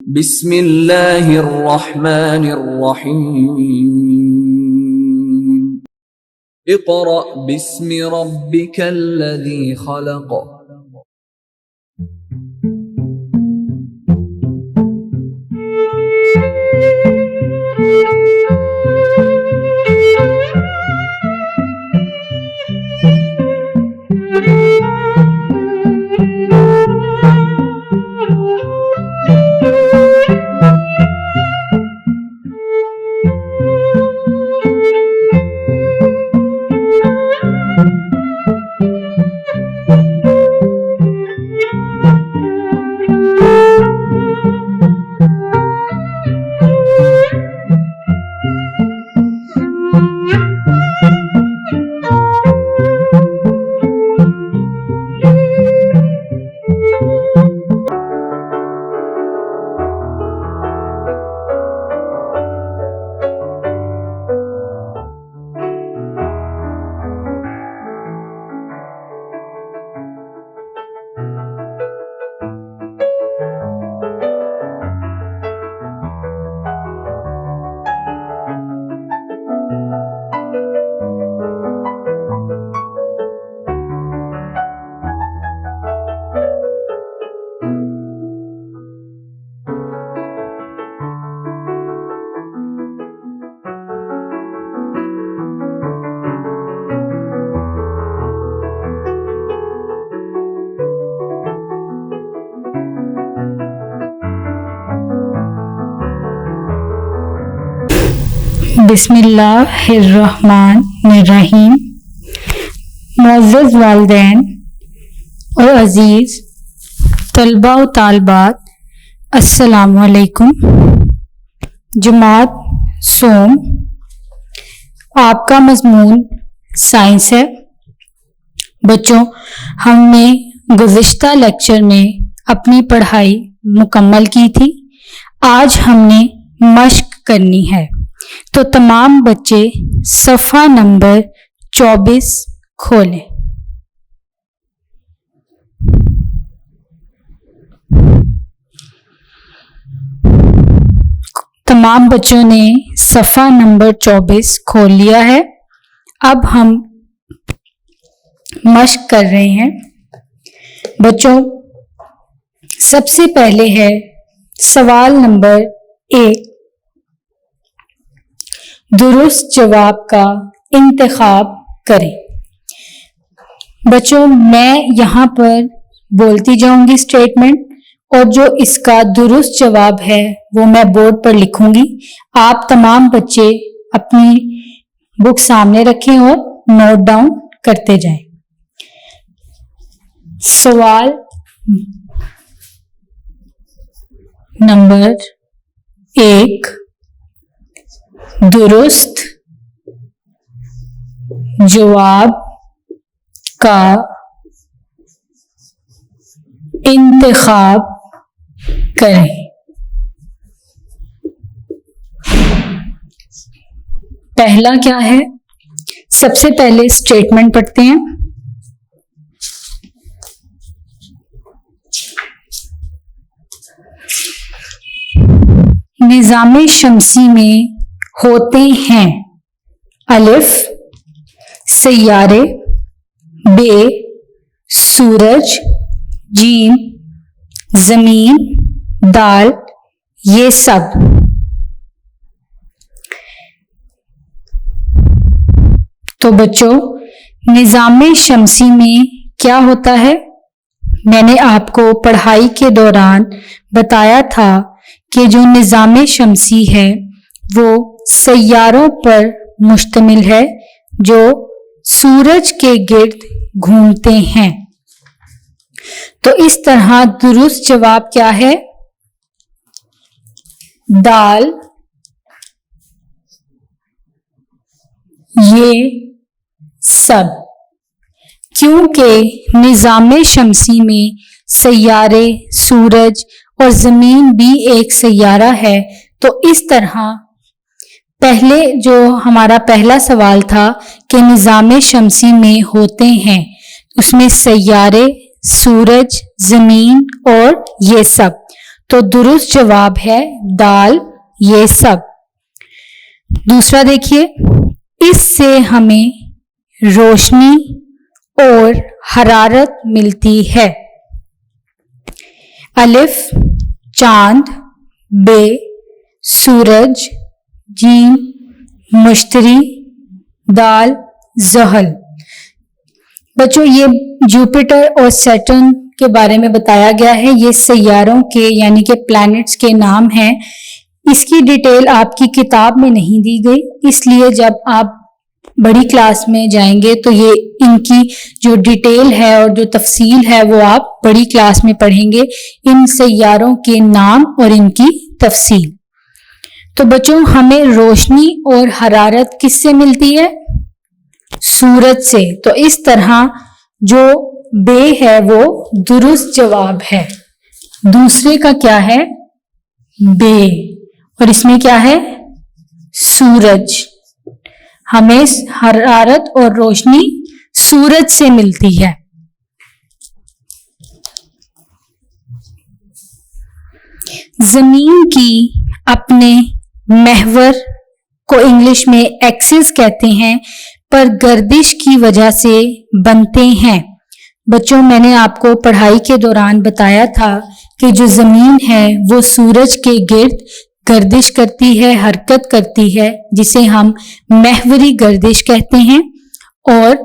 बिस्मिल्लाहिर्रहमानिर्रहीम। इक़रा बिस्मि रब्बिकल्लज़ी खलक़। बिस्मिल्लाहिर्रहमानिर्रहीम। मुअज़्ज़ज़ वालिदैन और अज़ीज़ तलबा व तालिबात, अस्सलामु अलैकुम। जमात सोम, आपका मज़मून साइंस है। बच्चों, हमने गुज़िश्ता लेक्चर में अपनी पढ़ाई मुकम्मल की थी। आज हमने मश्क करनी है, तो तमाम बच्चे सफ़ा नंबर 24 खोलें। तमाम बच्चों ने सफ़ा नंबर 24 खोल लिया है। अब हम मश्क कर रहे हैं। बच्चों, सबसे पहले है सवाल नंबर 1। दुरुस्त जवाब का इंतखाब करें। बच्चों, मैं यहाँ पर बोलती जाऊंगी स्टेटमेंट, और जो इसका दुरुस्त जवाब है वो मैं बोर्ड पर लिखूंगी। आप तमाम बच्चे अपनी बुक सामने रखें और नोट डाउन करते जाएं। सवाल नंबर 1, दुरुस्त जवाब का इंतखाब करें। पहला क्या है? सबसे पहले स्टेटमेंट पढ़ते हैं। निज़ामे शमसी में होते हैं अलिफ सैयारे, बे सूरज, जीम जमीन, दाल ये सब। तो बच्चों, निज़ामे शमसी में क्या होता है? मैंने आपको पढ़ाई के दौरान बताया था कि जो निज़ामे शमसी है वो सैयारों पर मुश्तमिल है जो सूरज के गिर्द घूमते हैं। तो इस तरह दुरुस्त जवाब क्या है? दाल, ये सब। क्योंकि निज़ामे शमसी में सैयारे, सूरज और जमीन भी एक सैयारा है, तो इस तरह पहले जो हमारा पहला सवाल था कि निज़ामे शमसी में होते हैं, उसमें सैयारे, सूरज, जमीन और ये सब। तो दुरुस्त जवाब है दाल, ये सब। दूसरा देखिए, इससे हमें रोशनी और हरारत मिलती है। अलिफ चांद, बे सूरज, जीम मुश्तरी, दाल ज़हल। बच्चों, ये जुपिटर और सैटर्न के बारे में बताया गया है। ये सैयारों के यानी कि प्लैनेट्स के नाम हैं। इसकी डिटेल आपकी किताब में नहीं दी गई, इसलिए जब आप बड़ी क्लास में जाएंगे तो ये इनकी जो डिटेल है और जो तफसील है वो आप बड़ी क्लास में पढ़ेंगे, इन सैयारों के नाम और इनकी तफसील। तो बच्चों, हमें रोशनी और हरारत किससे मिलती है? सूरज से। तो इस तरह जो बे है वो दुरुस्त जवाब है। दूसरे का क्या है? बे, और इसमें क्या है? सूरज। हमें हरारत और रोशनी सूरज से मिलती है। जमीन की अपने महवर को इंग्लिश में एक्सिस कहते हैं, पर गर्दिश की वजह से बनते हैं। बच्चों, मैंने आपको पढ़ाई के दौरान बताया था कि जो जमीन है वो सूरज के गिर्द गर्दिश करती है, हरकत करती है, जिसे हम महवरी गर्दिश कहते हैं। और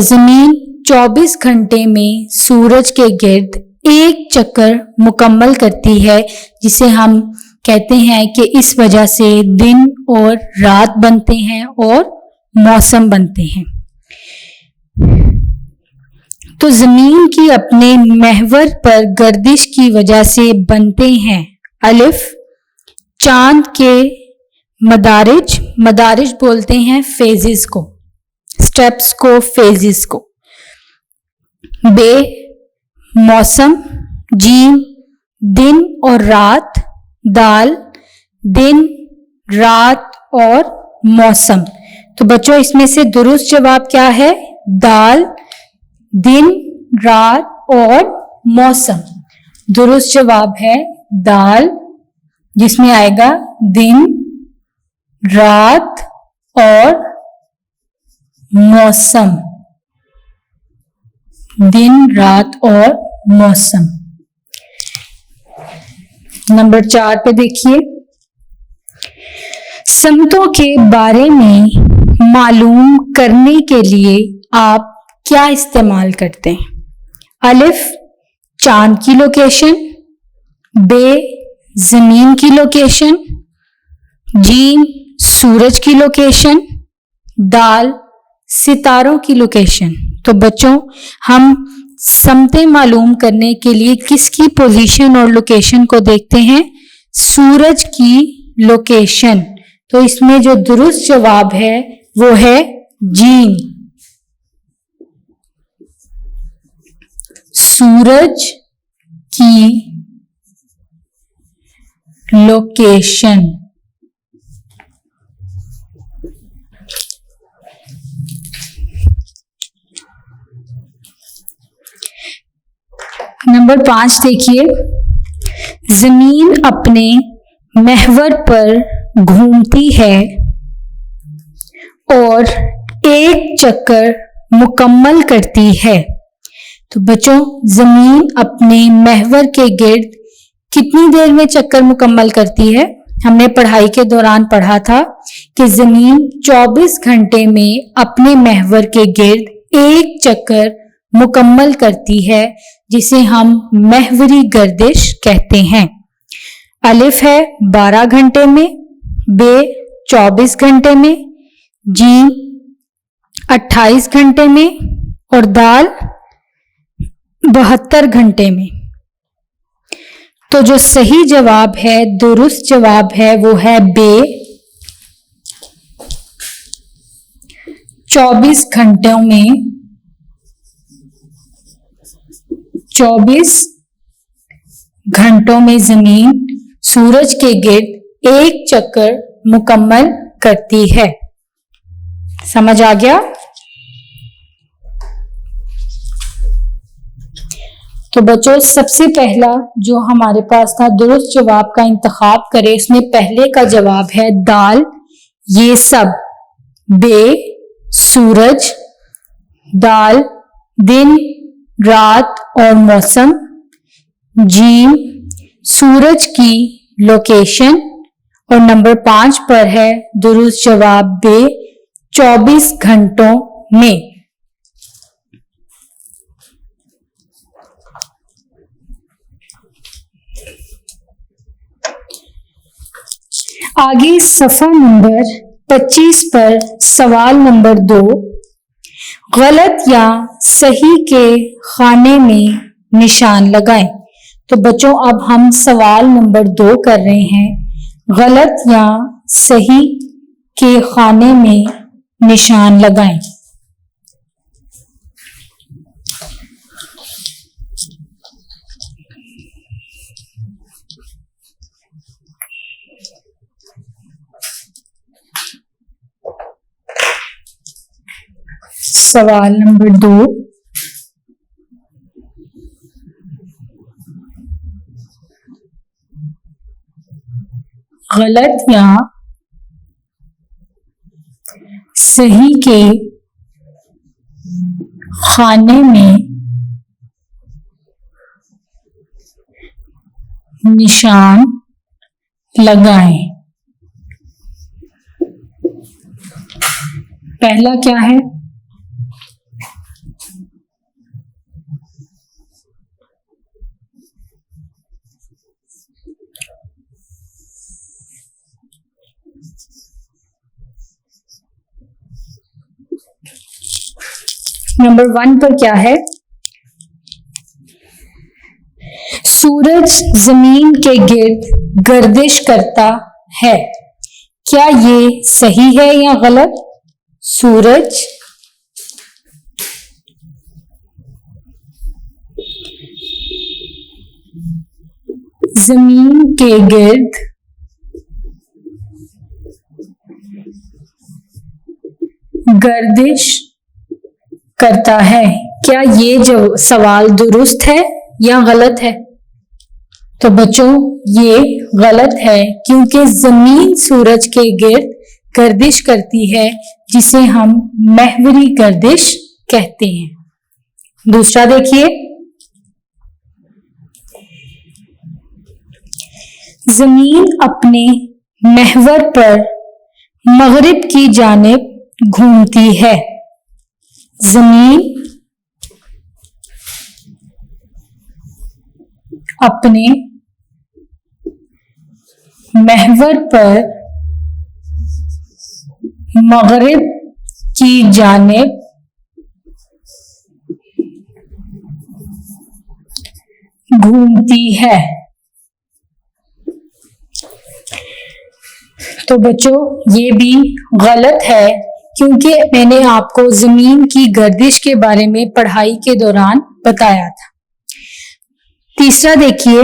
जमीन 24 घंटे में सूरज के गिर्द एक चक्कर मुकम्मल करती है, जिसे हम कहते हैं कि इस वजह से दिन और रात बनते हैं और मौसम बनते हैं। तो जमीन की अपने महवर पर गर्दिश की वजह से बनते हैं। अलिफ चांद के मदारिज, मदारिज बोलते हैं फेजेस को, स्टेप्स को, फेजेस को। बे मौसम, जीम दिन और रात, दाल दिन रात और मौसम। तो बच्चों, इसमें से दुरुस्त जवाब क्या है? दाल, दिन रात और मौसम। दुरुस्त जवाब है दाल, जिसमें आएगा दिन रात और मौसम। दिन रात और मौसम। नंबर 4 पे देखिए, समतों के बारे में मालूम करने के लिए आप क्या इस्तेमाल करते हैं? अलिफ चांद की लोकेशन, बे जमीन की लोकेशन, जीम सूरज की लोकेशन, दाल सितारों की लोकेशन। तो बच्चों, हम समतें मालूम करने के लिए किसकी पोजीशन और लोकेशन को देखते हैं? सूरज की लोकेशन। तो इसमें जो दुरुस्त जवाब है वो है जीम, सूरज की लोकेशन। नंबर 5 देखिए, जमीन अपने महवर पर घूमती है और एक चक्कर मुकम्मल करती है। तो बच्चों, जमीन अपने महवर के गिर्द कितनी देर में चक्कर मुकम्मल करती है? हमने पढ़ाई के दौरान पढ़ा था कि जमीन 24 घंटे में अपने महवर के गिर्द एक चक्कर मुकम्मल करती है, जिसे हम महवरी गर्दिश कहते हैं। अलिफ है 12 घंटे में, बे 24 घंटे में, जीम 28 घंटे में और दाल 72 घंटे में। तो जो सही जवाब है, दुरुस्त जवाब है, वो है बे 24 घंटों में, 24 घंटों में जमीन सूरज के गिर्द एक चक्कर मुकम्मल करती है। समझ आ गया? तो बच्चों सबसे पहला जो हमारे पास था दुरुस्त जवाब का इंतखाब करें, उसमें पहले का जवाब है दाल, ये सब, बे, सूरज, दाल, दिन, रात और मौसम, जीम, सूरज की लोकेशन और नंबर 5 पर है दुरुस्त जवाब बे, 24 घंटों में। आगे सफा नंबर 25 पर सवाल नंबर 2, गलत या सही के खाने में निशान लगाएं। तो बच्चों अब हम सवाल नंबर 2 कर रहे हैं, गलत या सही के खाने में निशान लगाएं। सवाल नंबर 2, गलत या सही के खाने में निशान लगाएं। पहला क्या है? नंबर 1 पर क्या है? सूरज जमीन के गिर्द गर्दिश करता है। क्या ये सही है या गलत? सूरज जमीन के गिर्द गर्दिश करता है। क्या ये जो सवाल दुरुस्त है या गलत है? तो बच्चों ये गलत है, क्योंकि जमीन सूरज के गिर्द गर्दिश करती है, जिसे हम महवरी गर्दिश कहते हैं। दूसरा देखिए, जमीन अपने महवर पर मगरिब की जानिब घूमती है। जमीन अपने महवर पर मगरिब की जानिब घूमती है। तो बच्चों ये भी गलत है, क्योंकि मैंने आपको जमीन की गर्दिश के बारे में पढ़ाई के दौरान बताया था। तीसरा देखिए,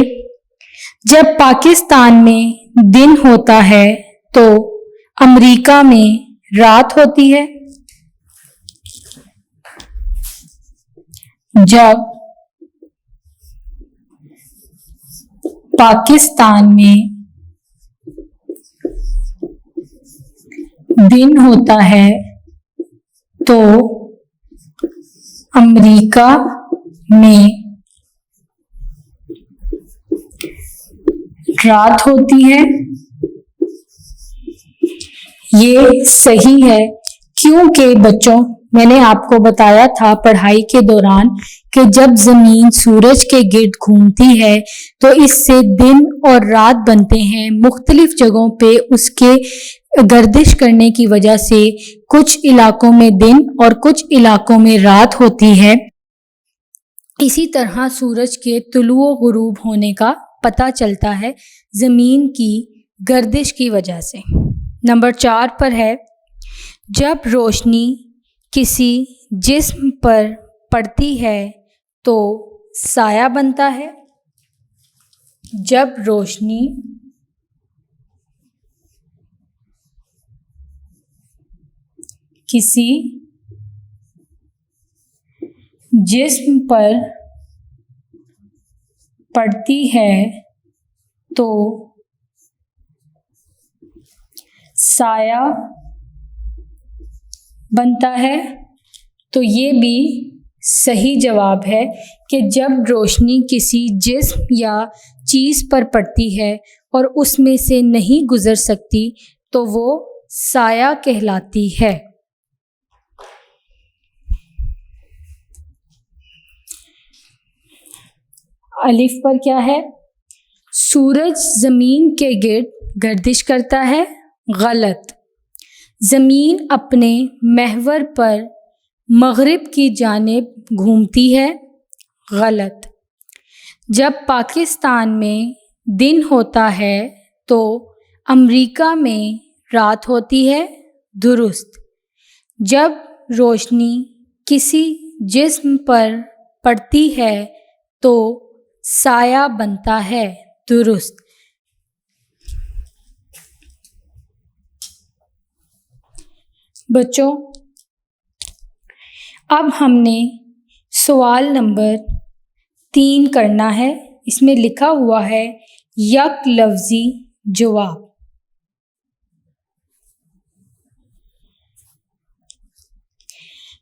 जब पाकिस्तान में दिन होता है तो अमेरिका में रात होती है। जब पाकिस्तान में दिन होता है तो अमेरिका में रात होती है। ये सही है, क्योंकि बच्चों मैंने आपको बताया था पढ़ाई के दौरान कि जब जमीन सूरज के गिर्द घूमती है तो इससे दिन और रात बनते हैं। मुख्तलिफ जगहों पे उसके गर्दिश करने की वजह से कुछ इलाकों में दिन और कुछ इलाकों में रात होती है। इसी तरह सूरज के तुलू व गुरूब होने का पता चलता है जमीन की गर्दिश की वजह से। नंबर 4 पर है, जब रोशनी किसी जिस्म पर पड़ती है तो साया बनता है। जब रोशनी किसी जिस्म पर पड़ती है तो साया बनता है। तो ये भी सही जवाब है कि जब रोशनी किसी जिस्म या चीज़ पर पड़ती है और उसमें से नहीं गुजर सकती तो वो साया कहलाती है। अलिफ पर क्या है? सूरज ज़मीन के गिर्द गर्दिश करता है। गलत। ज़मीन अपने महवर पर मग़रिब की जानिब घूमती है। गलत। जब पाकिस्तान में दिन होता है तो अमेरिका में रात होती है। दुरुस्त। जब रोशनी किसी जिस्म पर पड़ती है तो साया बनता है। दुरुस्त। बच्चों, अब हमने सवाल नंबर 3 करना है। इसमें लिखा हुआ है यक लफ्ज़ी जवाब।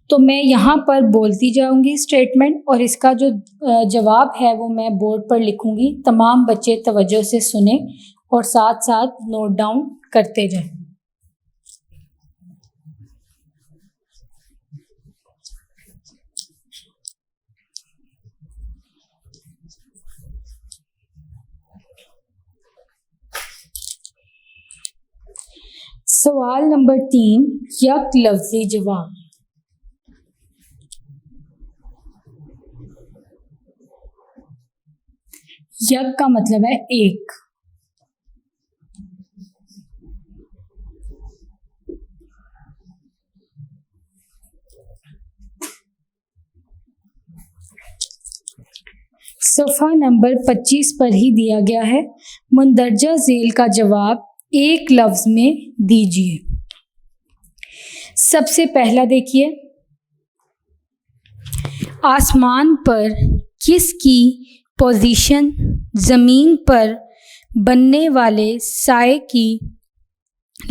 तो मैं यहाँ पर बोलती जाऊँगी स्टेटमेंट और इसका जो जवाब है वो मैं बोर्ड पर लिखूँगी। तमाम बच्चे तवज्जो से सुने और साथ साथ नोट डाउन करते जाएं। सवाल नंबर 3 यक लफ्ज़ी जवाब। यक का मतलब है एक। सफ़ा नंबर 25 पर ही दिया गया है। मुंदरजा झेल का जवाब एक लफ्ज़ में दीजिए। सबसे पहला देखिए, आसमान पर किसकी पोजीशन ज़मीन पर बनने वाले साए की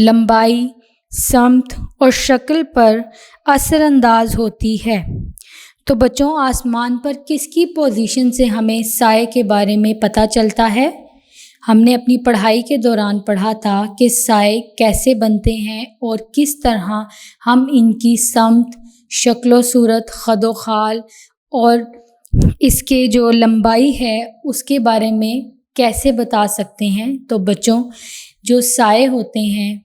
लंबाई, समत और शक्ल पर असरअंदाज होती है? तो बच्चों, आसमान पर किसकी पोजीशन से हमें साए के बारे में पता चलता है? हमने अपनी पढ़ाई के दौरान पढ़ा था कि साए कैसे बनते हैं और किस तरह हम इनकी समत, शक्लो सूरत, खदो खाल और इसके जो लंबाई है उसके बारे में कैसे बता सकते हैं। तो बच्चों, जो साए होते हैं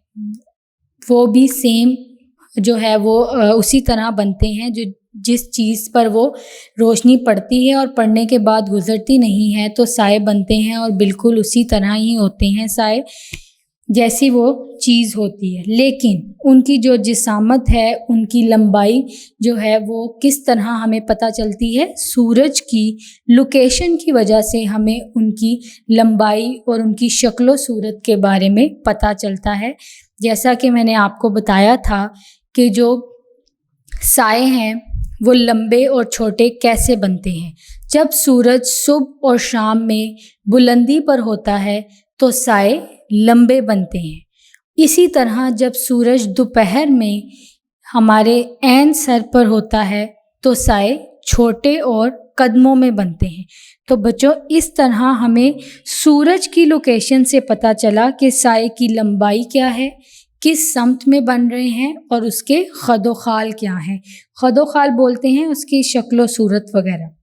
वो भी सेम जो है वो उसी तरह बनते हैं। जो जिस चीज़ पर वो रोशनी पड़ती है और पड़ने के बाद गुज़रती नहीं है तो साए बनते हैं और बिल्कुल उसी तरह ही होते हैं साए जैसी वो चीज़ होती है। लेकिन उनकी जो जिसामत है, उनकी लंबाई जो है वो किस तरह हमें पता चलती है? सूरज की लोकेशन की वजह से हमें उनकी लंबाई और उनकी शक्लो सूरत के बारे में पता चलता है। जैसा कि मैंने आपको बताया था कि जो साए हैं वो लंबे और छोटे कैसे बनते हैं। जब सूरज सुबह और शाम में बुलंदी पर होता है तो साए लंबे बनते हैं। इसी तरह जब सूरज दोपहर में हमारे ऐन सर पर होता है तो साए छोटे और कदमों में बनते हैं। तो बच्चों, इस तरह हमें सूरज की लोकेशन से पता चला कि साए की लंबाई क्या है, किस समत में बन रहे हैं और उसके खदो खाल क्या हैं। खदो खाल बोलते हैं उसकी शक्लो सूरत वगैरह।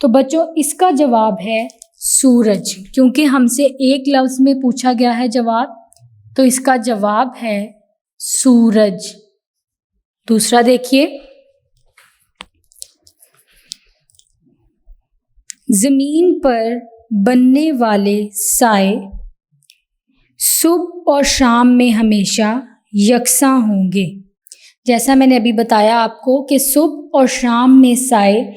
तो बच्चों, इसका जवाब है सूरज, क्योंकि हमसे एक लफ्ज़ में पूछा गया है जवाब, तो इसका जवाब है सूरज। दूसरा देखिए, ज़मीन पर बनने वाले साए सुबह और शाम में हमेशा यकसा होंगे। जैसा मैंने अभी बताया आपको कि सुबह और शाम में साए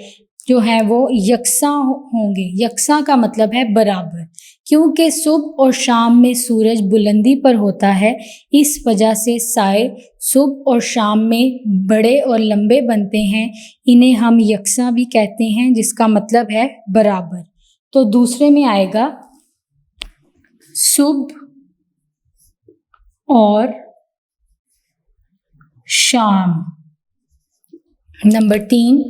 जो हैं वो यकसा होंगे। यकसा का मतलब है बराबर, क्योंकि सुबह और शाम में सूरज बुलंदी पर होता है। इस वजह से साए सुबह और शाम में बड़े और लंबे बनते हैं। इन्हें हम यकसा भी कहते हैं, जिसका मतलब है बराबर। तो दूसरे में आएगा सुबह और शाम। नंबर 3,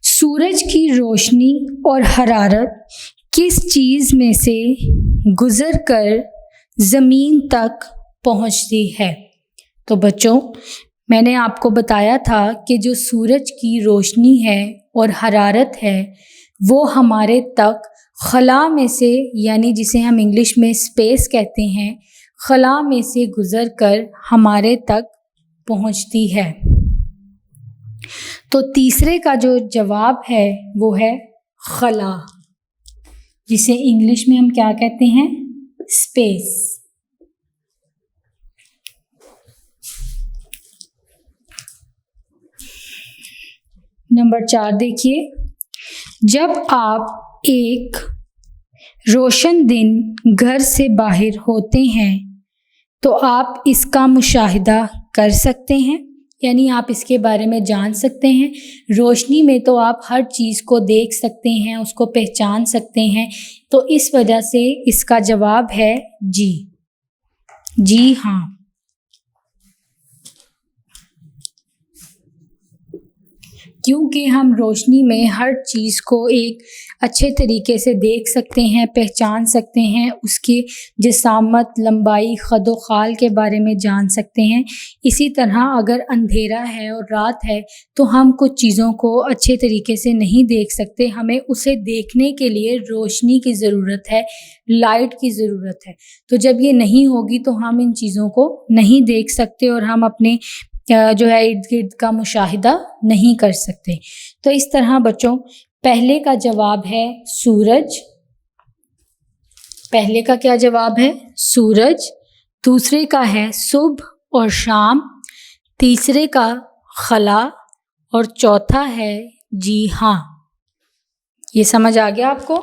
सूरज की रोशनी और हरारत किस चीज़ में से गुजर कर ज़मीन तक पहुंचती है? तो बच्चों, मैंने आपको बताया था कि जो सूरज की रोशनी है और हरारत है वो हमारे तक खला में से, यानी जिसे हम इंग्लिश में स्पेस कहते हैं, खला में से गुजर कर हमारे तक पहुंचती है। तो तीसरे का जो जवाब है वो है खला, जिसे इंग्लिश में हम क्या कहते हैं? स्पेस। नंबर 4 देखिए, जब आप एक रोशन दिन घर से बाहर होते हैं तो आप इसका मुशाहिदा कर सकते हैं, यानी आप इसके बारे में जान सकते हैं। रोशनी में तो आप हर चीज़ को देख सकते हैं, उसको पहचान सकते हैं, तो इस वजह से इसका जवाब है जी। जी हाँ। क्योंकि हम रोशनी में हर चीज़ को एक अच्छे तरीके से देख सकते हैं, पहचान सकते हैं, उसकी जिसामत, लंबाई, ख़द ख़ाल के बारे में जान सकते हैं। इसी तरह अगर अंधेरा है और रात है तो हम कुछ चीज़ों को अच्छे तरीके से नहीं देख सकते, हमें उसे देखने के लिए रोशनी की ज़रूरत है, लाइट की ज़रूरत है। तो जब ये नहीं होगी तो हम इन चीज़ों को नहीं देख सकते और हम अपने जो है इर्द गिर्द का मुशाहिदा नहीं कर सकते। तो इस तरह बच्चों, पहले का जवाब है सूरज। पहले का क्या जवाब है? सूरज। दूसरे का है सुबह और शाम। तीसरे का खला और चौथा है जी हाँ। ये समझ आ गया आपको?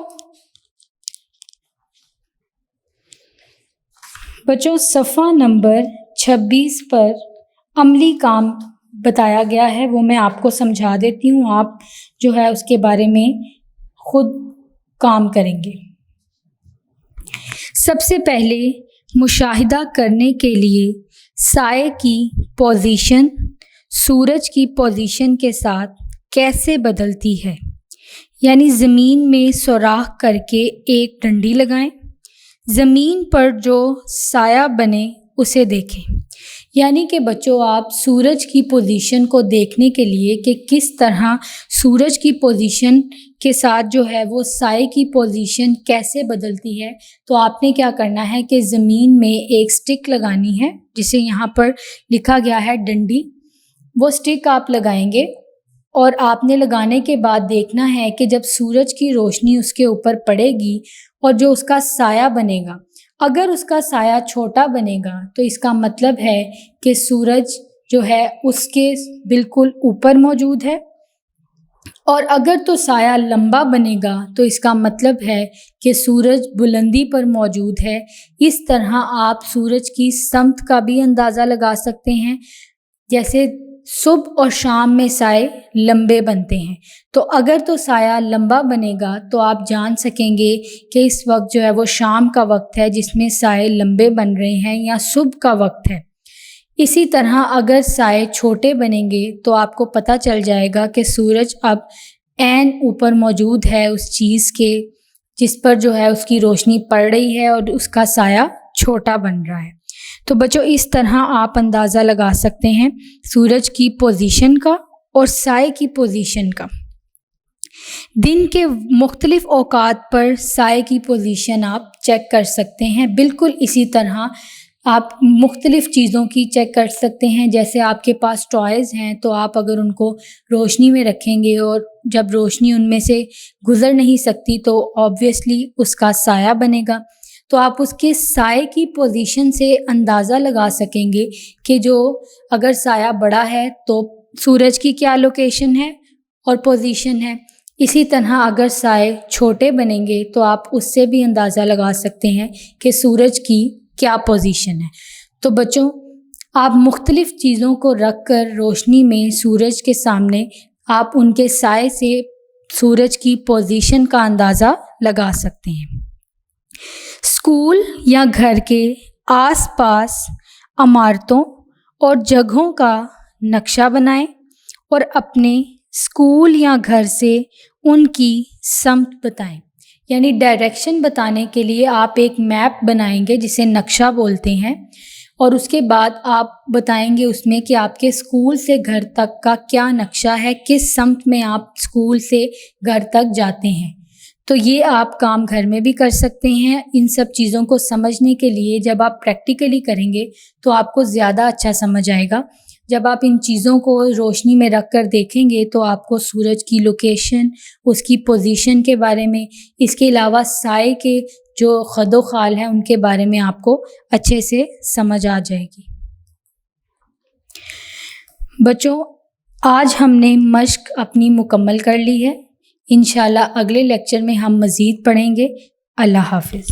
बच्चों, सफ़ा नंबर 26 पर अमली काम बताया गया है, वो मैं आपको समझा देती हूँ। आप जो है उसके बारे में खुद काम करेंगे। सबसे पहले मुशाहिदा करने के लिए साए की पोजीशन सूरज की पोजीशन के साथ कैसे बदलती है, यानी ज़मीन में सुराख करके एक डंडी लगाएं, ज़मीन पर जो साया बने उसे देखें। यानी कि बच्चों, आप सूरज की पोजीशन को देखने के लिए कि किस तरह सूरज की पोजीशन के साथ जो है वो साए की पोजीशन कैसे बदलती है, तो आपने क्या करना है कि ज़मीन में एक स्टिक लगानी है, जिसे यहाँ पर लिखा गया है डंडी। वो स्टिक आप लगाएंगे और आपने लगाने के बाद देखना है कि जब सूरज की रोशनी उसके ऊपर पड़ेगी और जो उसका साया बनेगा, अगर उसका साया छोटा बनेगा तो इसका मतलब है कि सूरज जो है उसके बिल्कुल ऊपर मौजूद है, और अगर तो साया लंबा बनेगा तो इसका मतलब है कि सूरज बुलंदी पर मौजूद है। इस तरह आप सूरज की समत का भी अंदाज़ा लगा सकते हैं। जैसे सुबह और शाम में साए लंबे बनते हैं, तो अगर तो साया लंबा बनेगा तो आप जान सकेंगे कि इस वक्त जो है वो शाम का वक्त है जिसमें साए लंबे बन रहे हैं, या सुबह का वक्त है। इसी तरह अगर साए छोटे बनेंगे तो आपको पता चल जाएगा कि सूरज अब ऐन ऊपर मौजूद है उस चीज़ के जिस पर जो है उसकी रोशनी पड़ रही है और उसका साया छोटा बन रहा है। तो बच्चों, इस तरह आप अंदाज़ा लगा सकते हैं सूरज की पोजीशन का और साए की पोजीशन का। दिन के मुख्तलिफ औकात पर साए की पोजीशन आप चेक कर सकते हैं। बिल्कुल इसी तरह आप मुख्तलिफ़ चीज़ों की चेक कर सकते हैं। जैसे आपके पास टॉयज़ हैं तो आप अगर उनको रोशनी में रखेंगे और जब रोशनी उनमें से गुज़र नहीं सकती तो ऑब्वियसली उसका साया बनेगा। तो आप उसके साए की पोजीशन से अंदाज़ा लगा सकेंगे कि जो अगर साया बड़ा है तो सूरज की क्या लोकेशन है और पोजीशन है। इसी तरह अगर साए छोटे बनेंगे तो आप उससे भी अंदाज़ा लगा सकते हैं कि सूरज की क्या पोजीशन है। तो बच्चों, आप मुख्तलिफ़ चीज़ों को रख कर रोशनी में सूरज के सामने आप उनके साए से सूरज की पोजीशन का अंदाज़ा लगा सकते हैं। स्कूल या घर के आसपास इमारतों और जगहों का नक्शा बनाएं और अपने स्कूल या घर से उनकी समत बताएं। यानी डायरेक्शन बताने के लिए आप एक मैप बनाएंगे जिसे नक्शा बोलते हैं, और उसके बाद आप बताएंगे उसमें कि आपके स्कूल से घर तक का क्या नक्शा है, किस समत में आप स्कूल से घर तक जाते हैं। तो ये आप काम घर में भी कर सकते हैं। इन सब चीज़ों को समझने के लिए जब आप प्रैक्टिकली करेंगे तो आपको ज़्यादा अच्छा समझ आएगा। जब आप इन चीज़ों को रोशनी में रख कर देखेंगे तो आपको सूरज की लोकेशन, उसकी पोजीशन के बारे में, इसके अलावा साए के जो खदो खाल हैं उनके बारे में आपको अच्छे से समझ आ जाएगी। बच्चों, आज हमने मश्क अपनी मुकम्मल कर ली है। इंशाल्लाह अगले लेक्चर में हम मज़ीद पढ़ेंगे। अल्लाह हाफ़िज़।